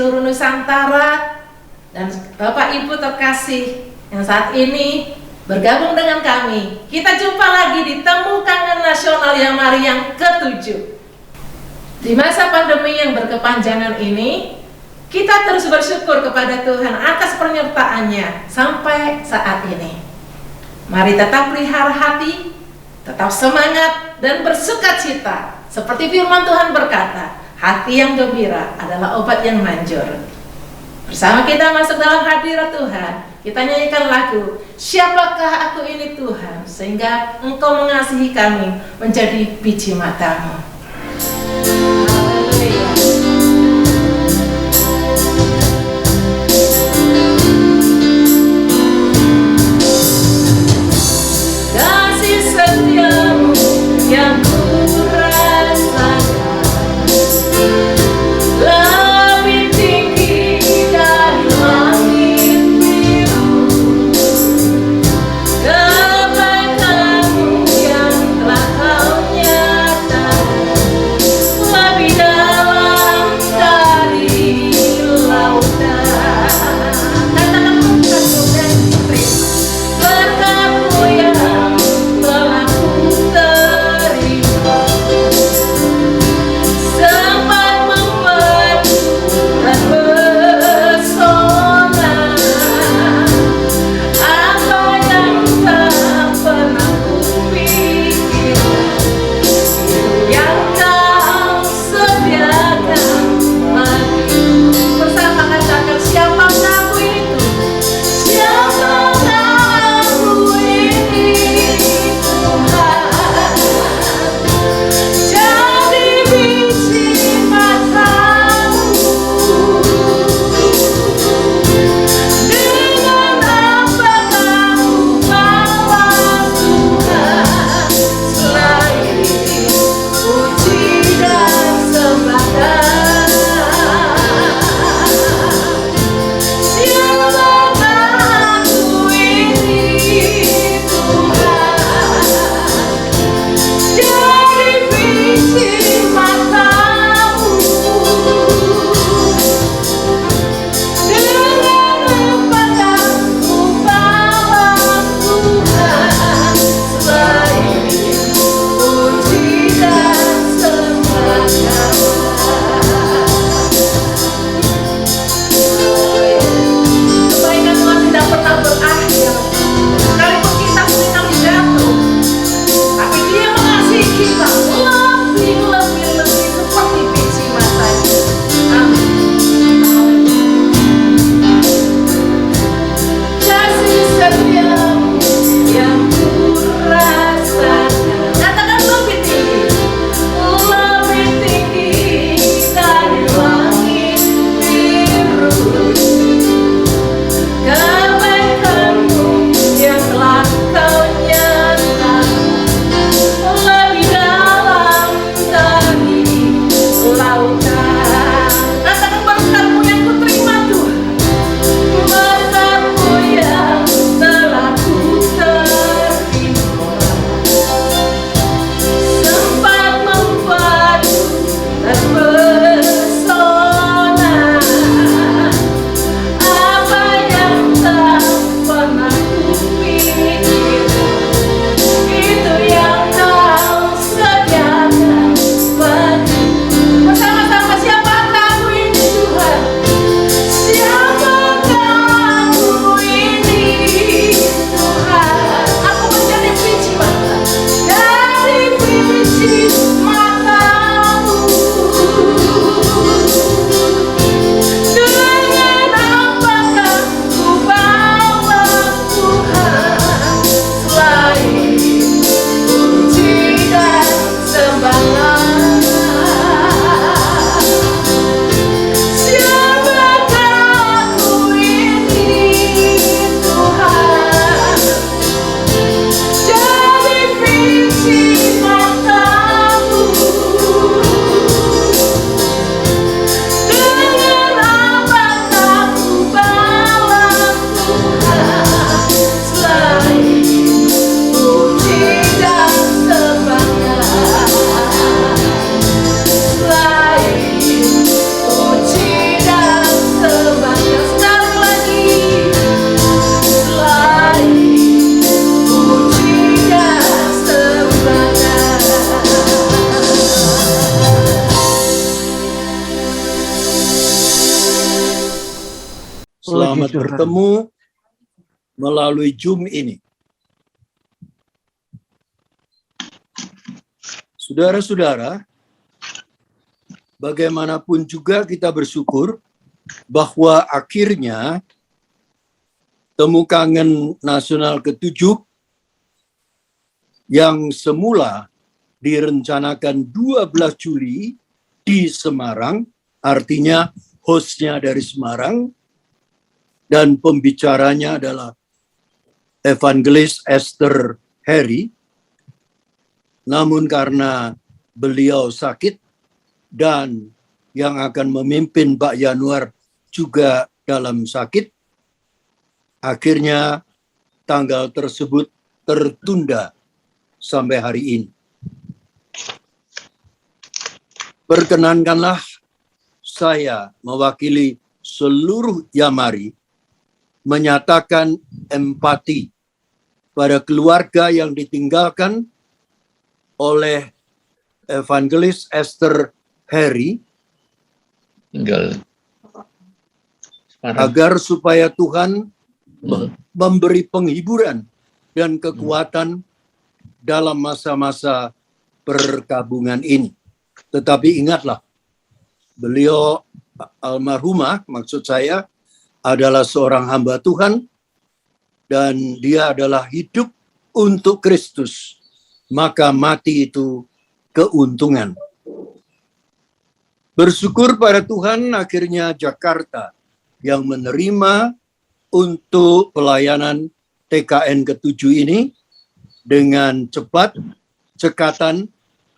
seluruh Nusantara dan Bapak Ibu terkasih yang saat ini bergabung dengan kami. Kita jumpa lagi di Temu Kangen Nasional Yang Mari yang ke-7. Di masa pandemi yang berkepanjangan ini, kita terus bersyukur kepada Tuhan atas penyertaannya sampai saat ini. Mari tetap pelihara hati, tetap semangat dan bersukacita. Seperti firman Tuhan berkata, hati yang gembira adalah obat yang manjur. Bersama kita masuk dalam hadirat Tuhan, kita nyanyikan lagu Siapakah Aku Ini Tuhan, sehingga Engkau mengasihi kami menjadi biji matamu. Haleluya. Kasih setiamu yang ku rasakan lebih tinggi dari langit biru. Kebaikanmu yang telah kau nyatakan Selamat bertemu melalui Zoom ini. Saudara-saudara, bagaimanapun juga kita bersyukur bahwa akhirnya Temu Kangen Nasional ke-7 yang semula direncanakan 12 Juli di Semarang, artinya hostnya dari Semarang, dan pembicaranya adalah Evangelis Esther Harry. Namun karena beliau sakit dan yang akan memimpin Pak Yanuar juga dalam sakit, akhirnya tanggal tersebut tertunda sampai hari ini. Perkenankanlah saya mewakili seluruh Yamari menyatakan empati pada keluarga yang ditinggalkan oleh Evangelis Esther Harry agar supaya Tuhan memberi penghiburan dan kekuatan dalam masa-masa perkabungan ini. Tetapi ingatlah, beliau almarhumah, maksud saya, adalah seorang hamba Tuhan dan dia adalah hidup untuk Kristus. Maka mati itu keuntungan. Bersyukur pada Tuhan akhirnya Jakarta yang menerima untuk pelayanan TKN ke-7 ini dengan cepat, cekatan,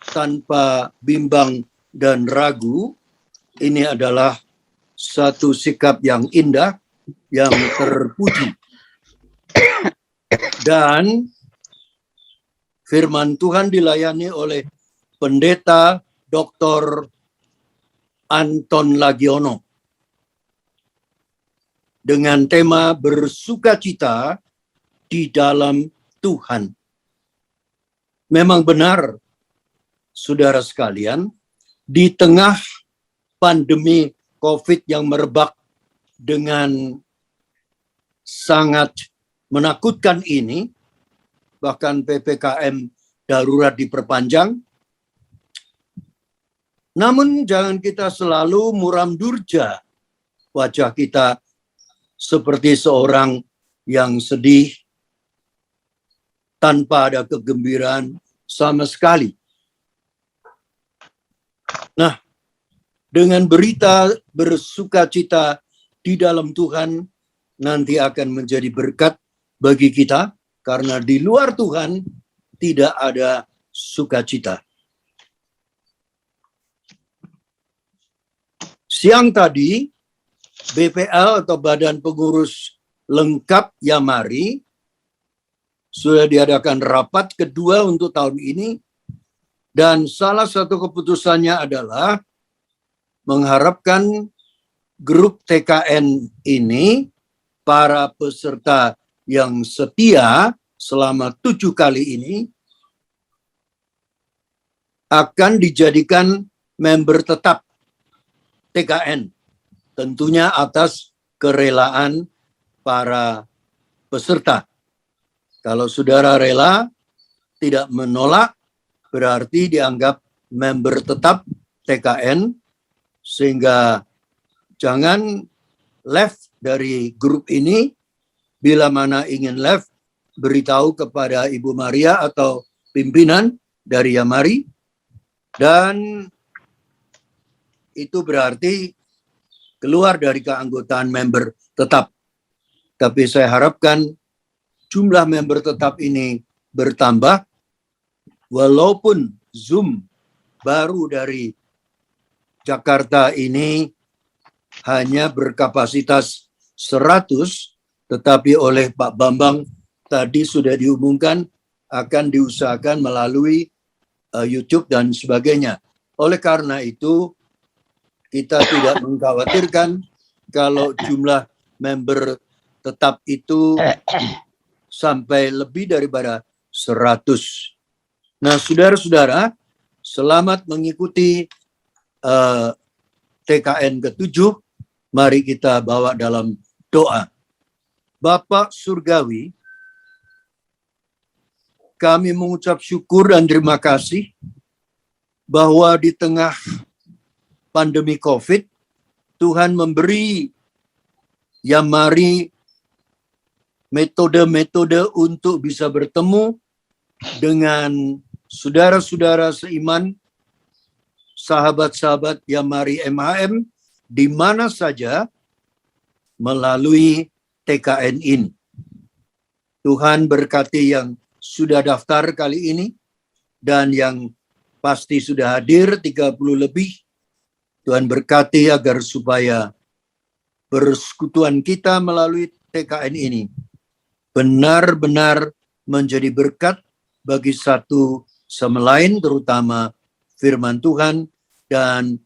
tanpa bimbang dan ragu. Ini adalah satu sikap yang indah, yang terpuji. Dan firman Tuhan dilayani oleh Pendeta Dr. Anton Lagiono dengan tema bersukacita di dalam Tuhan. Memang benar, saudara sekalian, di tengah pandemi COVID yang merebak dengan sangat menakutkan ini, bahkan PPKM darurat diperpanjang. Namun jangan kita selalu muram durja wajah kita seperti seorang yang sedih tanpa ada kegembiraan sama sekali. Nah, dengan berita bersukacita di dalam Tuhan nanti akan menjadi berkat bagi kita, karena di luar Tuhan tidak ada sukacita. Siang tadi, BPL atau Badan Pengurus Lengkap Yamari sudah diadakan rapat kedua untuk tahun ini, dan salah satu keputusannya adalah mengharapkan grup TKN ini, para peserta yang setia selama 7 kali ini, akan dijadikan member tetap TKN. Tentunya atas kerelaan para peserta. Kalau saudara rela, tidak menolak, berarti dianggap member tetap TKN, sehingga jangan left dari grup ini. Bila mana ingin left, beritahu kepada Ibu Maria atau pimpinan dari Yamari, dan itu berarti keluar dari keanggotaan member tetap. Tapi saya harapkan jumlah member tetap ini bertambah, walaupun Zoom baru dari Jakarta ini hanya berkapasitas 100, tetapi oleh Pak Bambang tadi sudah diumumkan akan diusahakan melalui YouTube dan sebagainya. Oleh karena itu, kita tidak mengkhawatirkan kalau jumlah member tetap itu sampai lebih daripada 100. Nah, saudara-saudara, selamat mengikuti TKN ke-7. Mari kita bawa dalam Doa. Bapa Surgawi, kami mengucap syukur dan terima kasih bahwa di tengah pandemi COVID, Tuhan memberi Yamari metode-metode untuk bisa bertemu dengan saudara-saudara seiman, sahabat-sahabat Yamari MHM, di mana saja melalui TKN ini. Tuhan berkati yang sudah daftar kali ini dan yang pasti sudah hadir 30 lebih. Tuhan berkati agar supaya persekutuan kita melalui TKN ini benar-benar menjadi berkat bagi satu sama lain, terutama firman Tuhan dan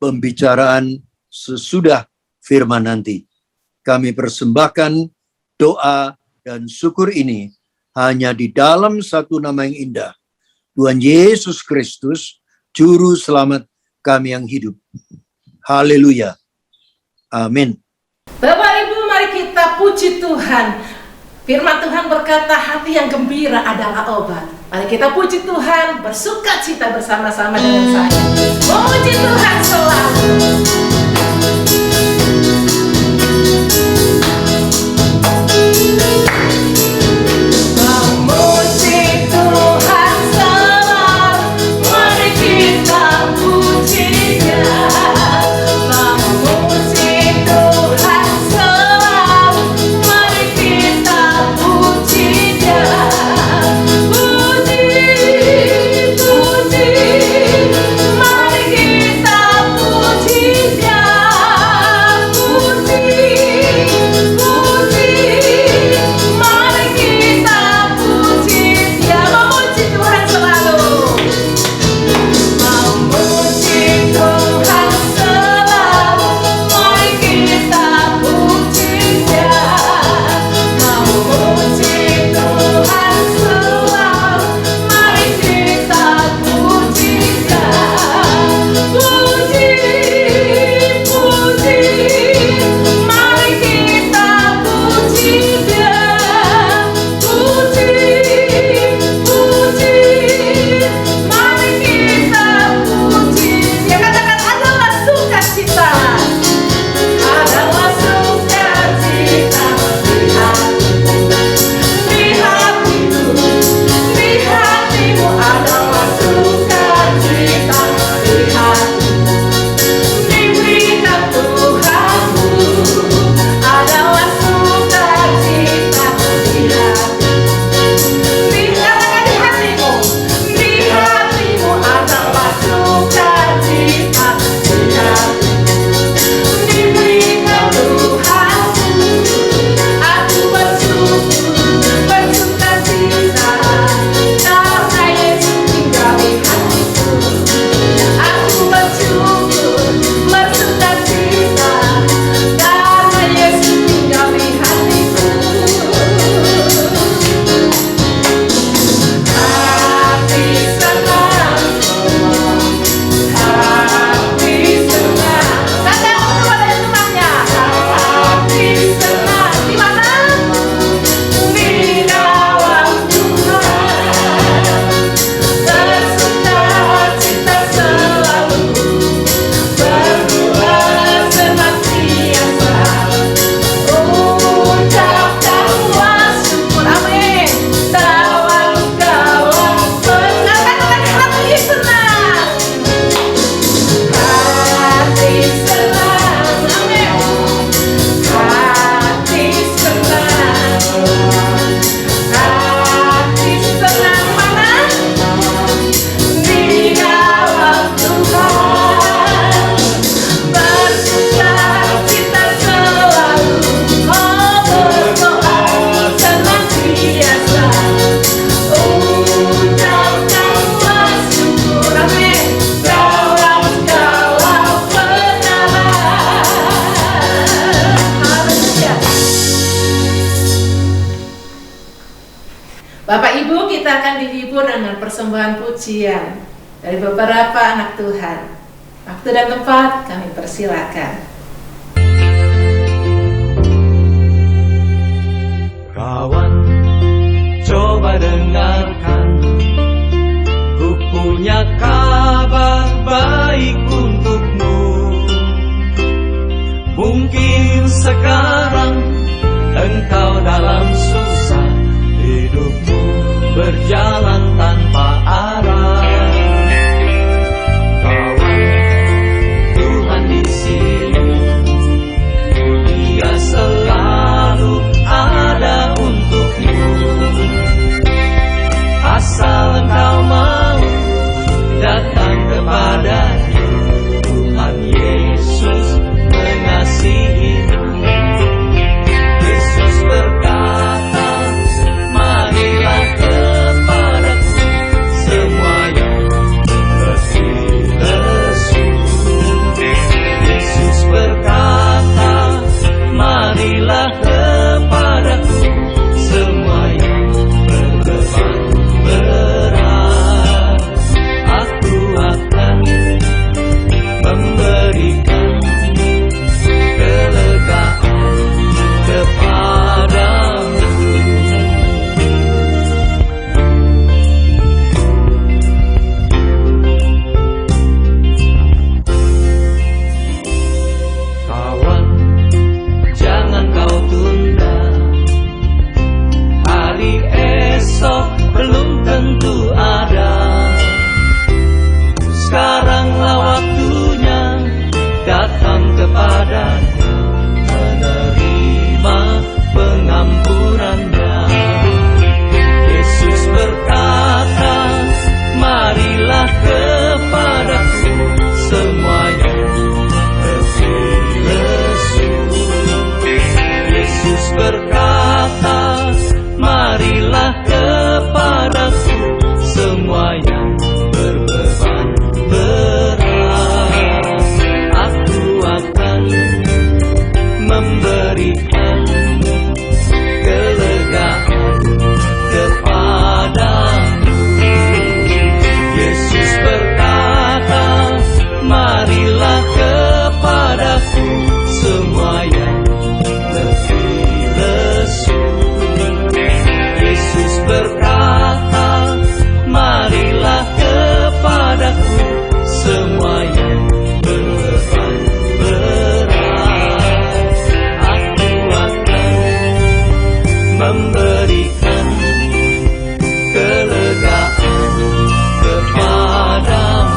pembicaraan sesudah firman nanti. Kami persembahkan doa dan syukur ini hanya di dalam satu nama yang indah, Tuhan Yesus Kristus, Juru Selamat kami yang hidup. Haleluya. Amin. Bapak Ibu, mari kita puji Tuhan. Firman Tuhan berkata, hati yang gembira adalah obat. Mari kita puji Tuhan, bersuka cita bersama-sama dengan saya. Memuji Tuhan selalu. Bapak Ibu, kita akan dihibur dengan persembahan pujian dari beberapa anak Tuhan. Waktu dan tempat kami persilakan. Mungkin sekarang engkau dalam susah, hidupmu berjalan tanpa arah. Kawan, Tuhan di sini, Dia selalu ada untukmu. Asal engkau mau datang kepadanya, Tuhan Yesus mengasihimu. Yesus berkata, marilah kepadaku semua yang letih lesu. Yesus berkata, marilah kepadaku semua yang berbeban berat. Aku akan memberikan kelegaan kepadamu. Kawan, jangan kau tunda. Hari esok belum tentu ada. Sekaranglah waktunya datang kepadanya, menerima pengampunannya. Yesus berkata, marilah kepadaku semua yang letih lesu. Yesus berkata, marilah kepadaku semua yang berbeban berat. Aku akan memberikan kelegaan kepadamu. Yesus berkata, marilah kepadaku semua yang letih lesu. Yesus berkata, marilah kepadaku semua yang berbeban berat. Aku akan memberikan kelegaan kepadamu.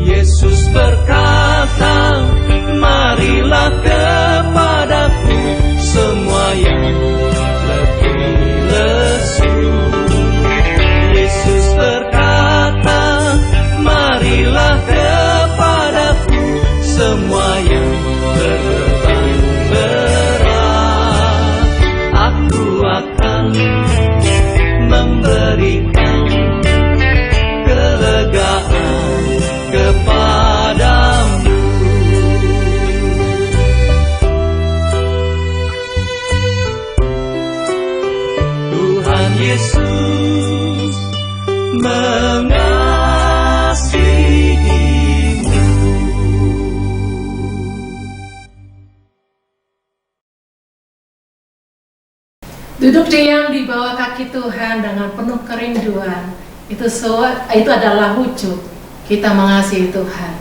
Yesus berkata, marilah kepadaku semua yang letih lesu. Yesus berkata, marilah kepadaku semua yang berbeban berat. Aku akan memberikan kelegaan kepadamu. Tuhan Yesus mengasihimu. Duduk diam di bawah kaki Tuhan dengan penuh kerinduan, itu adalah wujud kita mengasihi Tuhan.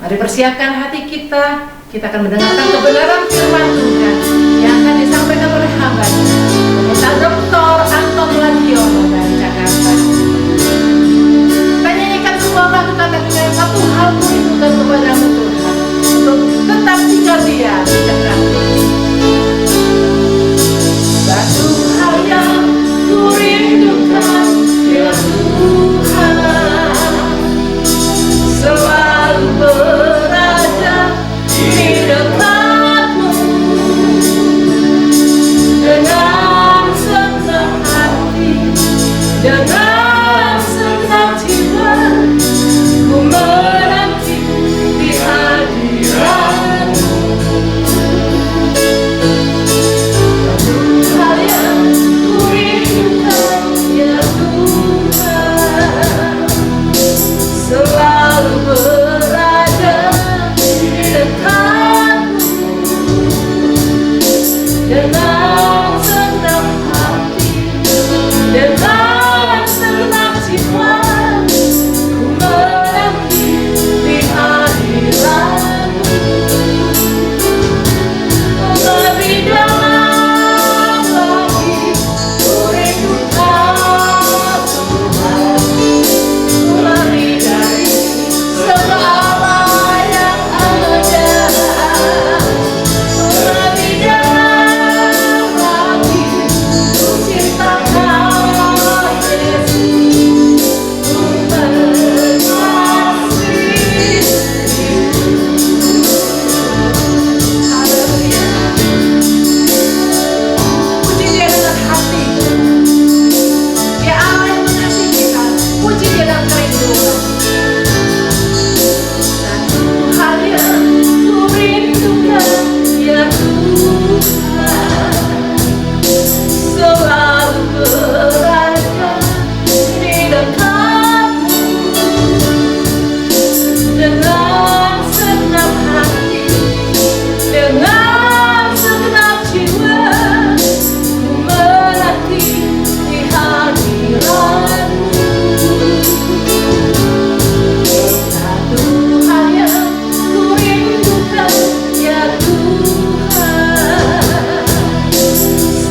Mari persiapkan hati kita akan mendengarkan kebenaran firman Tuhan yang akan disampaikan oleh hamba-Nya, Pendeta Dr. Anton Ladiono dari Jakarta. Kita nyanyikan sebuah lagu kata dengan satu hal kurindukan kepadamu Tuhan, untuk tetap tinggal Dia di dekat. Satu hal yang kurindukan ya Tuhan, selalu berada di dekatmu dengan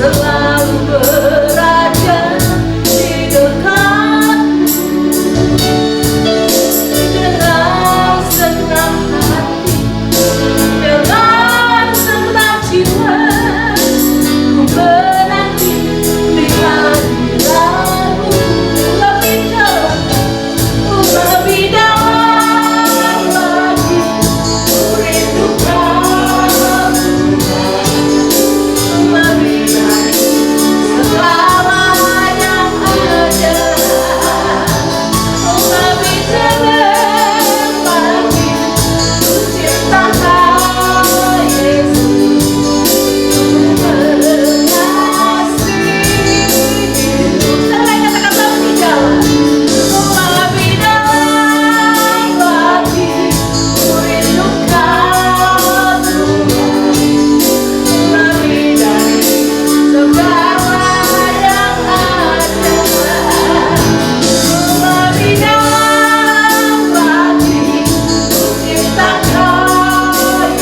selalu berada di dekatmu dengan senang hati, dengan senang jiwa. Ku menanti di hadiratmu lebih dalam, lebih dalam lagi. Ku rindukan lebih dari segala yang ada. Lebih dalam lagi, ku cinta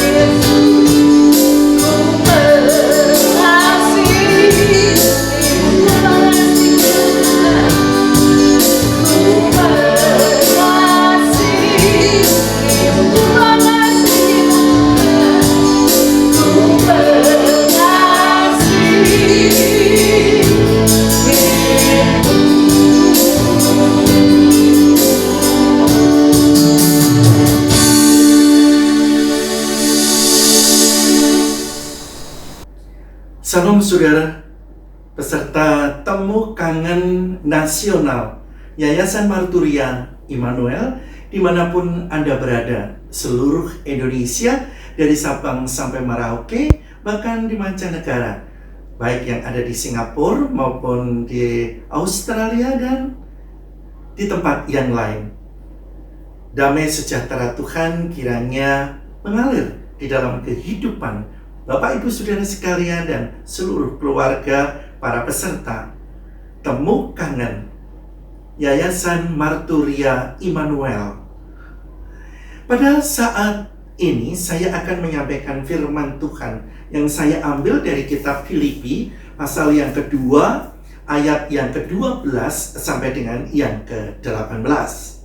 Yesus. Salam saudara, peserta Temu Kangen Nasional Yayasan Marturia Immanuel dimanapun Anda berada, seluruh Indonesia dari Sabang sampai Merauke, bahkan di mancanegara, baik yang ada di Singapura maupun di Australia dan di tempat yang lain. Damai sejahtera Tuhan kiranya mengalir di dalam kehidupan Bapak Ibu Saudara sekalian dan seluruh keluarga para peserta Temu Kangen Yayasan Marturia Immanuel. Pada saat ini saya akan menyampaikan firman Tuhan yang saya ambil dari kitab Filipi pasal yang kedua ayat yang ke-12 sampai dengan yang ke-18.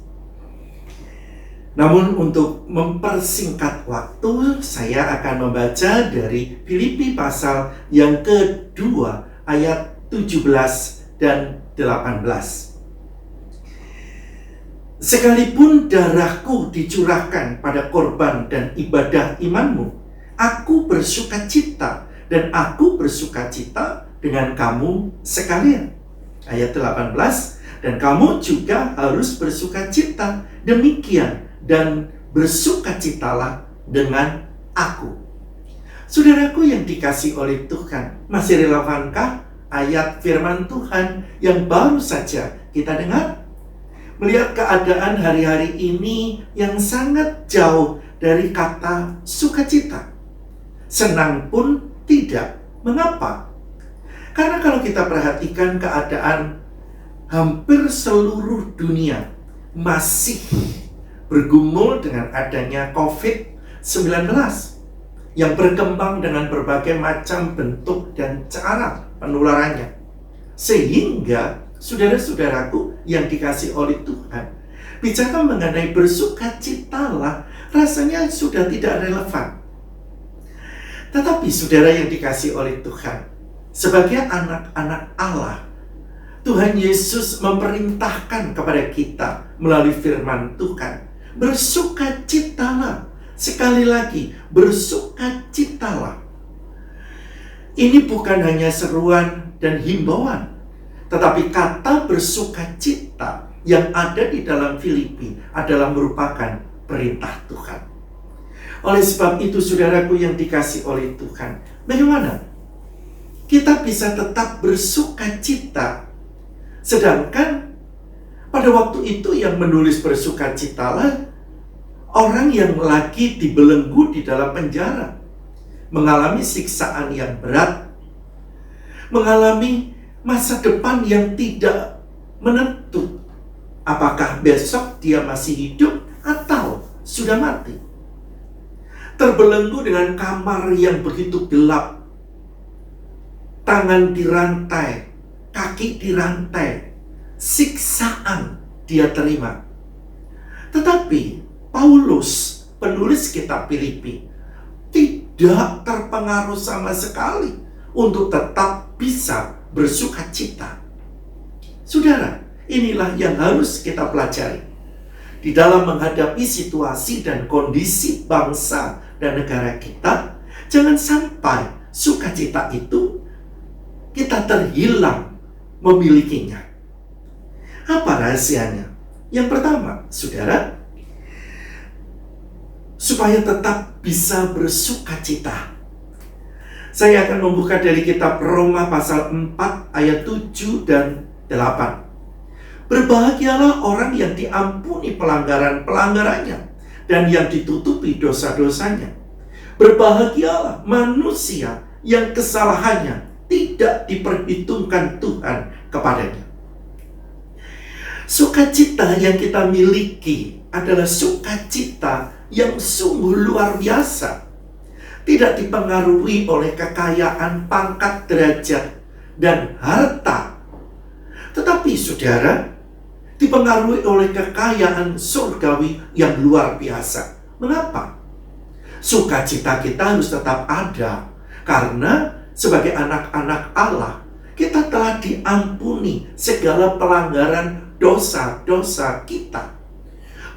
Namun untuk mempersingkat waktu, saya akan membaca dari Filipi pasal yang kedua ayat 17 dan 18. Sekalipun darahku dicurahkan pada korban dan ibadah imanmu, aku bersukacita dan aku bersukacita dengan kamu sekalian. Ayat 18, dan kamu juga harus bersukacita demikian dan bersukacitalah dengan aku. Saudaraku yang dikasihi oleh Tuhan, masih relevankah ayat firman Tuhan yang baru saja kita dengar? Melihat keadaan hari-hari ini yang sangat jauh dari kata sukacita. Senang pun tidak. Mengapa? Karena kalau kita perhatikan keadaan hampir seluruh dunia masih bergumul dengan adanya COVID-19 yang berkembang dengan berbagai macam bentuk dan cara penularannya. Sehingga saudara-saudaraku yang dikasihi oleh Tuhan, bicara mengenai bersukacitalah rasanya sudah tidak relevan. Tetapi saudara yang dikasihi oleh Tuhan, sebagai anak-anak Allah, Tuhan Yesus memerintahkan kepada kita melalui firman Tuhan, bersukacitalah. Sekali lagi, bersukacitalah. Ini bukan hanya seruan dan himbauan, tetapi kata bersukacita yang ada di dalam Filipi adalah merupakan perintah Tuhan. Oleh sebab itu, saudaraku yang dikasihi oleh Tuhan, bagaimana kita bisa tetap bersukacita, sedangkan pada waktu itu yang menulis bersukacitalah orang yang lagi dibelenggu di dalam penjara, mengalami siksaan yang berat, mengalami masa depan yang tidak menentu. Apakah besok dia masih hidup atau sudah mati? Terbelenggu dengan kamar yang begitu gelap. tangan dirantai, kaki dirantai, siksaan dia terima. Tetapi Paulus, penulis kitab Filipi, tidak terpengaruh sama sekali untuk tetap bisa bersukacita. Saudara, inilah yang harus kita pelajari. Di dalam menghadapi situasi dan kondisi bangsa dan negara kita, jangan sampai sukacita itu kita terhilang memilikinya. Apa rahasianya? Yang pertama, saudara, supaya tetap bisa bersukacita. Saya akan membuka dari kitab Roma pasal 4 ayat 7 dan 8. Berbahagialah orang yang diampuni pelanggaran-pelanggarannya dan yang ditutupi dosa-dosanya. Berbahagialah manusia yang kesalahannya tidak diperhitungkan Tuhan kepadanya. Sukacita yang kita miliki adalah sukacita yang sungguh luar biasa. Tidak dipengaruhi oleh kekayaan, pangkat, derajat, dan harta. Tetapi saudara, dipengaruhi oleh kekayaan surgawi yang luar biasa. Mengapa? Sukacita kita harus tetap ada. Karena sebagai anak-anak Allah, kita telah diampuni segala pelanggaran dosa-dosa kita.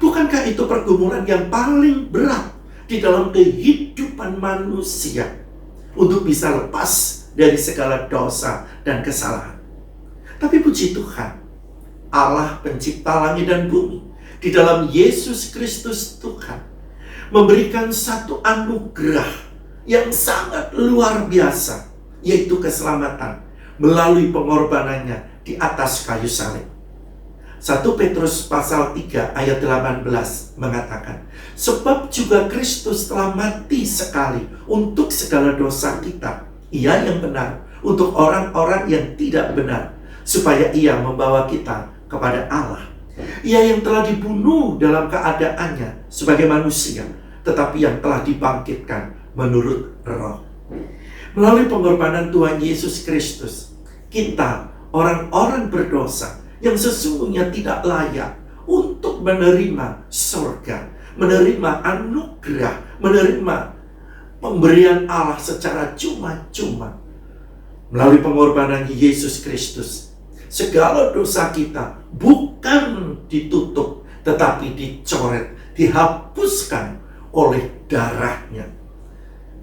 Bukankah itu pergumulan yang paling berat di dalam kehidupan manusia untuk bisa lepas dari segala dosa dan kesalahan? Tapi puji Tuhan, Allah pencipta langit dan bumi, di dalam Yesus Kristus Tuhan, memberikan satu anugerah yang sangat luar biasa, yaitu keselamatan melalui pengorbanannya di atas kayu salib. 1 Petrus pasal 3 ayat 18 mengatakan, sebab juga Kristus telah mati sekali untuk segala dosa kita, Ia yang benar untuk orang-orang yang tidak benar, supaya Ia membawa kita kepada Allah. Ia yang telah dibunuh dalam keadaannya sebagai manusia, tetapi yang telah dibangkitkan menurut Roh. Melalui pengorbanan Tuhan Yesus Kristus, kita orang-orang berdosa yang sesungguhnya tidak layak untuk menerima surga, menerima anugerah, menerima pemberian Allah secara cuma-cuma. Melalui pengorbanan Yesus Kristus, segala dosa kita bukan ditutup, tetapi dicoret, dihapuskan oleh darahnya.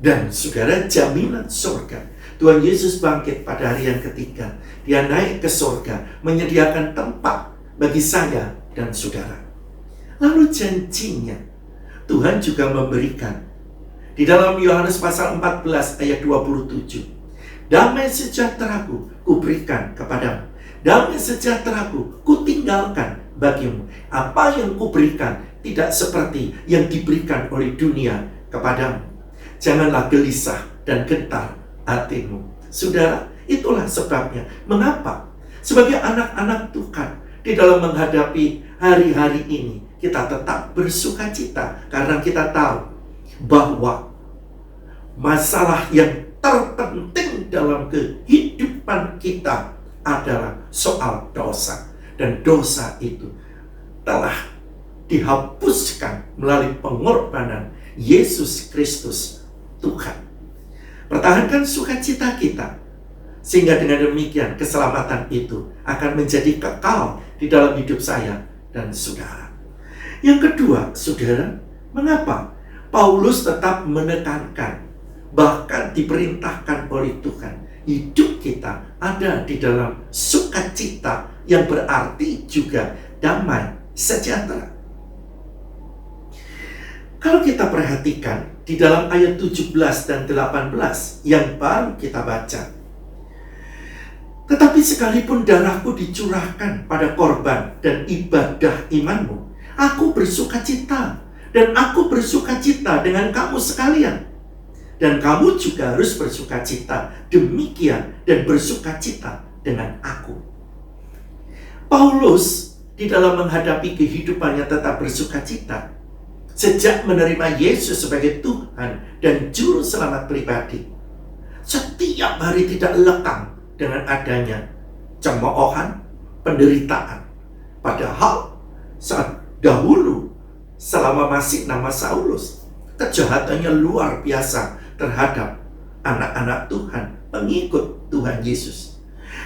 Dan saudara, jaminan surga. Tuhan Yesus bangkit pada hari yang ketiga. Dia naik ke surga, menyediakan tempat bagi saya dan saudara. Lalu janjinya, Tuhan juga memberikan. Di dalam Yohanes pasal 14 ayat 27. Damai sejahteraku kuberikan kepadamu. Damai sejahteraku kutinggalkan bagimu. Apa yang kuberikan tidak seperti yang diberikan oleh dunia kepadamu. Janganlah gelisah dan gentar hatimu. Saudara, itulah sebabnya. Mengapa? Sebagai anak-anak Tuhan, di dalam menghadapi hari-hari ini, kita tetap bersukacita. Karena kita tahu bahwa masalah yang terpenting dalam kehidupan kita adalah soal dosa. Dan dosa itu telah dihapuskan melalui pengorbanan Yesus Kristus Tuhan. Pertahankan sukacita kita, sehingga dengan demikian keselamatan itu akan menjadi kekal di dalam hidup saya dan saudara. Yang kedua, saudara, mengapa Paulus tetap menekankan, bahkan diperintahkan oleh Tuhan, hidup kita ada di dalam sukacita yang berarti juga damai sejahtera. Kalau kita perhatikan di dalam ayat 17 dan 18 yang baru kita baca, tetapi sekalipun darahku dicurahkan pada korban dan ibadah imanmu, aku bersukacita, dan aku bersukacita dengan kamu sekalian. Dan kamu juga harus bersukacita demikian dan bersukacita dengan aku. Paulus di dalam menghadapi kehidupannya tetap bersukacita. Sejak menerima Yesus sebagai Tuhan dan Juru Selamat pribadi, setiap hari tidak lekang dengan adanya cemoohan, penderitaan. Padahal saat dahulu selama masih nama Saulus, kejahatannya luar biasa terhadap anak-anak Tuhan, pengikut Tuhan Yesus.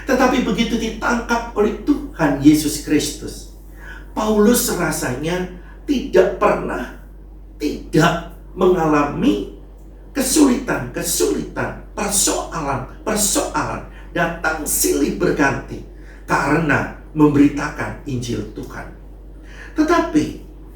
Tetapi begitu ditangkap oleh Tuhan Yesus Kristus, Paulus rasanya tidak pernah tidak mengalami kesulitan, persoalan datang silih berganti karena memberitakan Injil Tuhan. Tetapi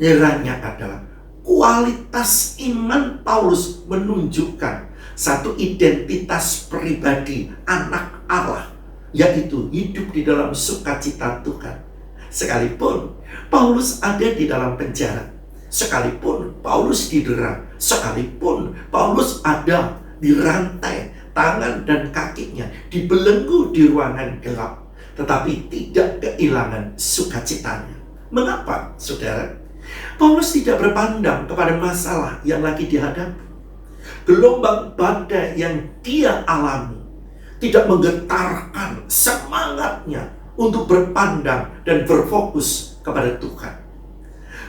herannya adalah kualitas iman Paulus menunjukkan satu identitas pribadi anak Allah, yaitu hidup di dalam sukacita Tuhan. Sekalipun Paulus ada di dalam penjara, sekalipun Paulus didera, sekalipun Paulus ada dirantai tangan dan kakinya, dibelenggu di ruangan gelap, tetapi tidak kehilangan sukacitanya. Mengapa, saudara? Paulus tidak berpandang kepada masalah yang lagi dihadapi. Gelombang badai yang dia alami tidak menggetarkan semangatnya untuk berpandang dan berfokus kepada Tuhan.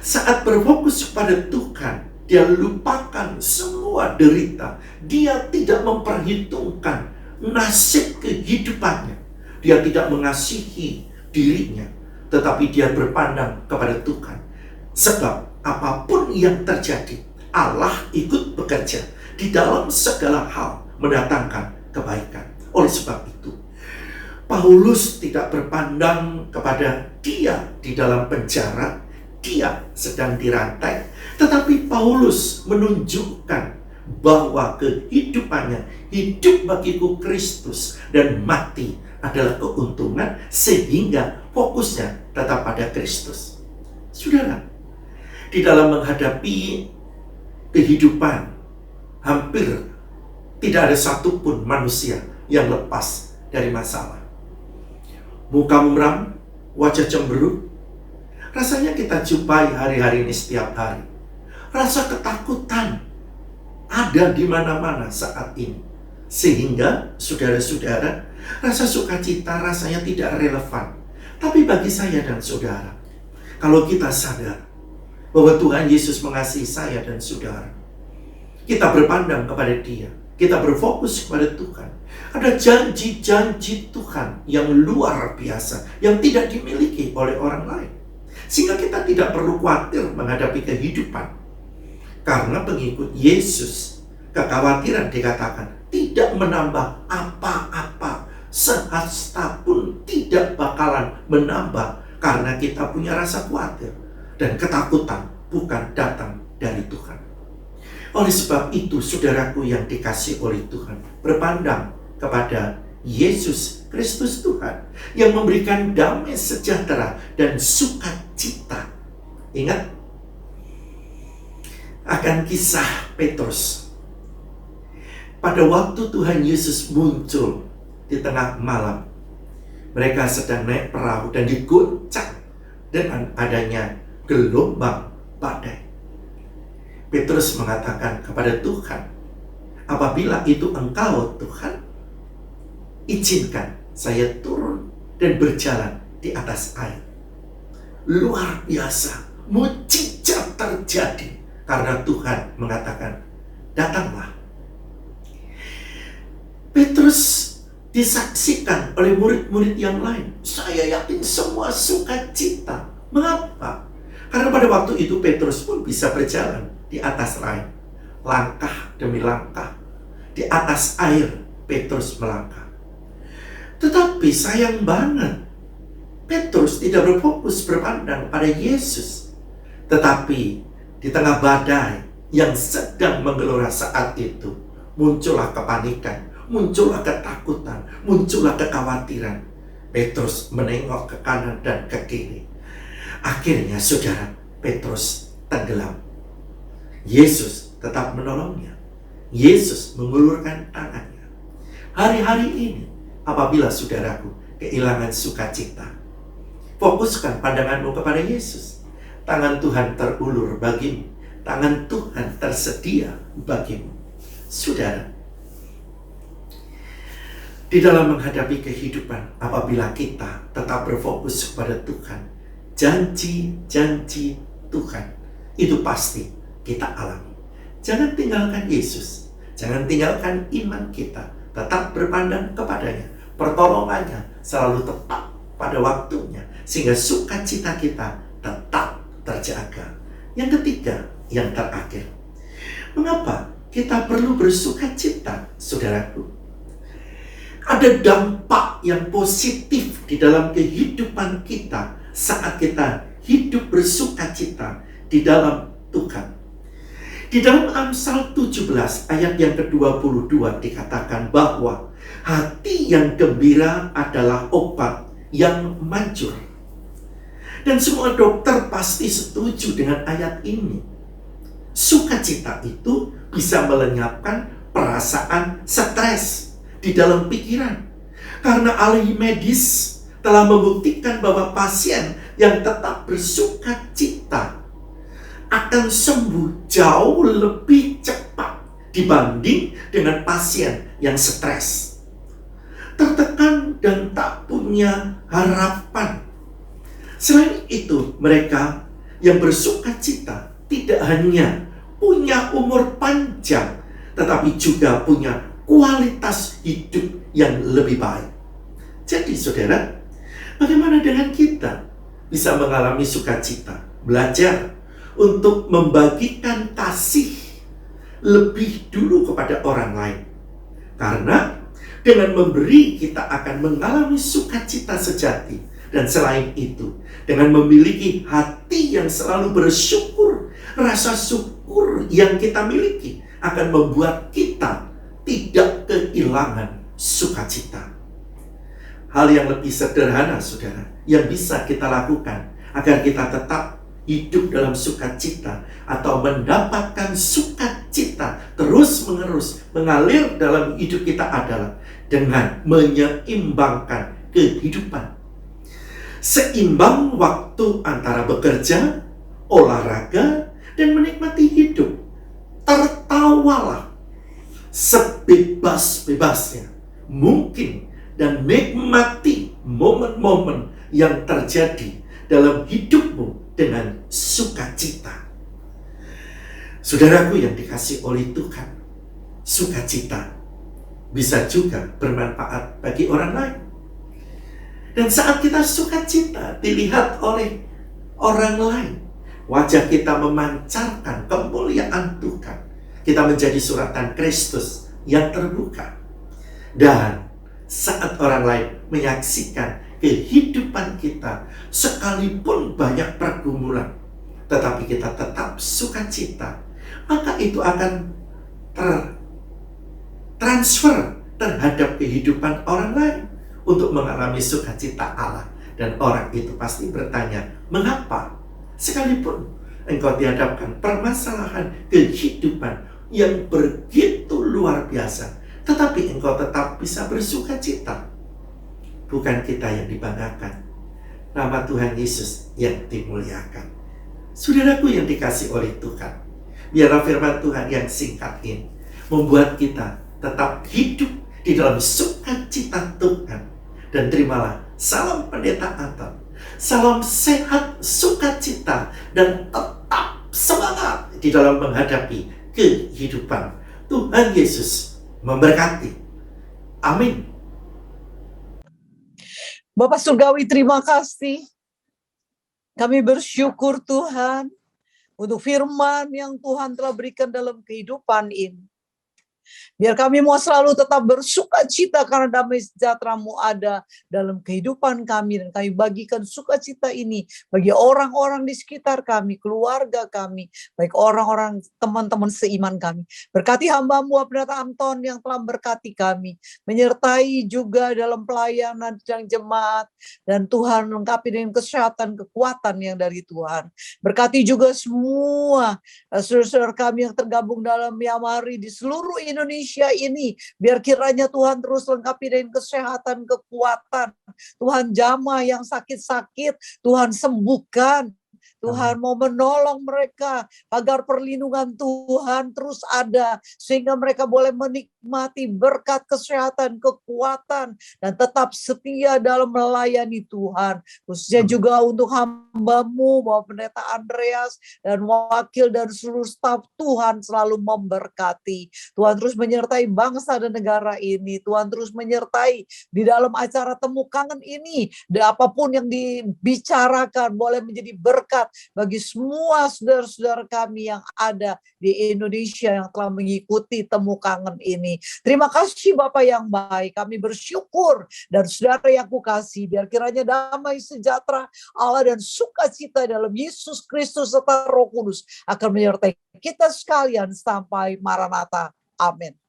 Saat berfokus kepada Tuhan, dia lupakan semua derita. Dia tidak memperhitungkan nasib kehidupannya. Dia tidak mengasihi dirinya, tetapi dia berpandang kepada Tuhan. Sebab apapun yang terjadi, Allah ikut bekerja di dalam segala hal mendatangkan kebaikan. Oleh sebab itu, Paulus tidak berpandang kepada dia di dalam penjara, dia sedang dirantai, tetapi Paulus menunjukkan bahwa kehidupannya, hidup bagiku Kristus dan mati adalah keuntungan, sehingga fokusnya tetap pada Kristus. Saudara, di dalam menghadapi kehidupan, hampir tidak ada satupun manusia yang lepas dari masalah. Muka muram, wajah cemberut, rasanya kita jumpai hari-hari ini setiap hari. Rasa ketakutan ada di mana-mana saat ini. Sehingga, saudara-saudara, rasa sukacita rasanya tidak relevan. Tapi bagi saya dan saudara, kalau kita sadar bahwa Tuhan Yesus mengasihi saya dan saudara, kita berpandang kepada Dia, kita berfokus kepada Tuhan. Ada janji-janji Tuhan yang luar biasa, yang tidak dimiliki oleh orang lain. Sehingga kita tidak perlu khawatir menghadapi kehidupan. Karena pengikut Yesus, kekhawatiran dikatakan tidak menambah apa-apa. Sehasta pun tidak bakalan menambah, karena kita punya rasa khawatir. Dan ketakutan bukan datang dari Tuhan. Oleh sebab itu, saudaraku yang dikasihi oleh Tuhan, berpandang kepada Yesus Kristus Tuhan yang memberikan damai sejahtera dan sukacita. Ingat akan kisah Petrus. Pada waktu Tuhan Yesus muncul di tengah malam, mereka sedang naik perahu dan diguncang dengan adanya gelombang badai. Petrus mengatakan kepada Tuhan, apabila itu Engkau Tuhan, izinkan saya turun dan berjalan di atas air. Luar biasa, mukjizat terjadi karena Tuhan mengatakan, datanglah. Petrus disaksikan oleh murid-murid yang lain. Saya yakin semua sukacita. Mengapa? Karena pada waktu itu Petrus pun bisa berjalan di atas air, langkah demi langkah. Di atas air Petrus melangkah. Tetapi sayang banget, Petrus tidak berfokus berpandang pada Yesus. Tetapi di tengah badai yang sedang menggelora saat itu, muncullah kepanikan, muncullah ketakutan, muncullah kekhawatiran. Petrus menengok ke kanan dan ke kiri. Akhirnya saudara, Petrus tenggelam. Yesus tetap menolongnya. Yesus mengulurkan tangannya. Hari-hari ini, apabila saudaraku kehilangan sukacita, fokuskan pandanganmu kepada Yesus. Tangan Tuhan terulur bagimu. Tangan Tuhan tersedia bagimu. Saudara, Di dalam menghadapi kehidupan, apabila kita tetap berfokus kepada Tuhan, janji-janji Tuhan itu pasti kita alami. Jangan tinggalkan Yesus, jangan tinggalkan iman kita, tetap berpandang kepadanya. Pertolongannya selalu tepat pada waktunya, sehingga sukacita kita tetap terjaga. Yang ketiga, yang terakhir, mengapa kita perlu bersukacita, saudaraku? Ada dampak yang positif di dalam kehidupan kita saat kita hidup bersukacita di dalam Tuhan. Di dalam Amsal 17 ayat yang ke-22 dikatakan bahwa hati yang gembira adalah obat yang manjur. Dan semua dokter pasti setuju dengan ayat ini. Sukacita itu bisa melenyapkan perasaan stres di dalam pikiran. Karena ahli medis telah membuktikan bahwa pasien yang tetap bersukacita akan sembuh jauh lebih cepat dibanding dengan pasien yang stres, tertekan dan tak punya harapan. Selain itu, mereka yang bersukacita tidak hanya punya umur panjang, tetapi juga punya kualitas hidup yang lebih baik. Jadi saudara, bagaimana dengan kita bisa mengalami sukacita? Belajar untuk membagikan kasih lebih dulu kepada orang lain. Karena dengan memberi kita akan mengalami sukacita sejati. Dan selain itu, dengan memiliki hati yang selalu bersyukur, rasa syukur yang kita miliki akan membuat kita tidak kehilangan sukacita. Hal yang lebih sederhana, saudara, yang bisa kita lakukan agar kita tetap hidup dalam sukacita atau mendapatkan sukacita terus-menerus mengalir dalam hidup kita adalah dengan menyeimbangkan kehidupan. Seimbang waktu antara bekerja, olahraga, dan menikmati hidup. Tertawalah sebebas-bebasnya mungkin dan nikmati momen-momen yang terjadi dalam hidupmu dengan sukacita. Saudaraku yang dikasihi oleh Tuhan, sukacita bisa juga bermanfaat bagi orang lain. Dan saat kita sukacita dilihat oleh orang lain, wajah kita memancarkan kemuliaan Tuhan. Kita menjadi suratan Kristus yang terbuka. Dan saat orang lain menyaksikan kehidupan kita, sekalipun banyak pergumulan, tetapi kita tetap sukacita, maka itu akan tertransfer terhadap kehidupan orang lain untuk mengalami sukacita Allah. Dan orang itu pasti bertanya, mengapa? Sekalipun engkau dihadapkan permasalahan kehidupan yang begitu luar biasa, tetapi engkau tetap bisa bersukacita. Bukan kita yang dibanggakan, nama Tuhan Yesus yang dimuliakan. Saudaraku yang dikasihi oleh Tuhan, biarlah firman Tuhan yang singkat ini membuat kita tetap hidup di dalam sukacita Tuhan. Dan terimalah salam pendeta Anton, salam sehat, sukacita, dan tetap semangat di dalam menghadapi kehidupan. Tuhan Yesus memberkati. Amin. Bapak Surgawi, terima kasih. Kami bersyukur Tuhan untuk firman yang Tuhan telah berikan dalam kehidupan ini. Biar kami mau selalu tetap bersukacita karena damai sejahtera-Mu ada dalam kehidupan kami. Dan kami bagikan sukacita ini bagi orang-orang di sekitar kami, keluarga kami, baik orang-orang teman-teman seiman kami. Berkati hamba-Mu Pendeta Anton yang telah berkati kami, menyertai juga dalam pelayanan dan jemaat. Dan Tuhan lengkapi dengan kesehatan, kekuatan yang dari Tuhan. Berkati juga semua saudara-saudara kami yang tergabung dalam Yamari di seluruh Indonesia ini, biar kiranya Tuhan terus lengkapi dengan kesehatan, kekuatan. Tuhan jamah yang sakit-sakit, Tuhan sembuhkan. Tuhan mau menolong mereka agar perlindungan Tuhan terus ada, sehingga mereka boleh menikmati berkat kesehatan, kekuatan, dan tetap setia dalam melayani Tuhan. Khususnya juga untuk hamba-Mu, Bapak Pendeta Andreas, dan wakil dan seluruh staf, Tuhan selalu memberkati. Tuhan terus menyertai bangsa dan negara ini. Tuhan terus menyertai di dalam acara Temu Kangen ini. Dan apapun yang dibicarakan boleh menjadi berkat bagi semua saudara-saudara kami yang ada di Indonesia yang telah mengikuti Temu Kangen ini. Terima kasih Bapak yang baik. Kami bersyukur, dan saudara yang kukasih, biar kiranya damai sejahtera Allah dan sukacita dalam Yesus Kristus serta Roh Kudus akan menyertai kita sekalian sampai Maranatha. Amin.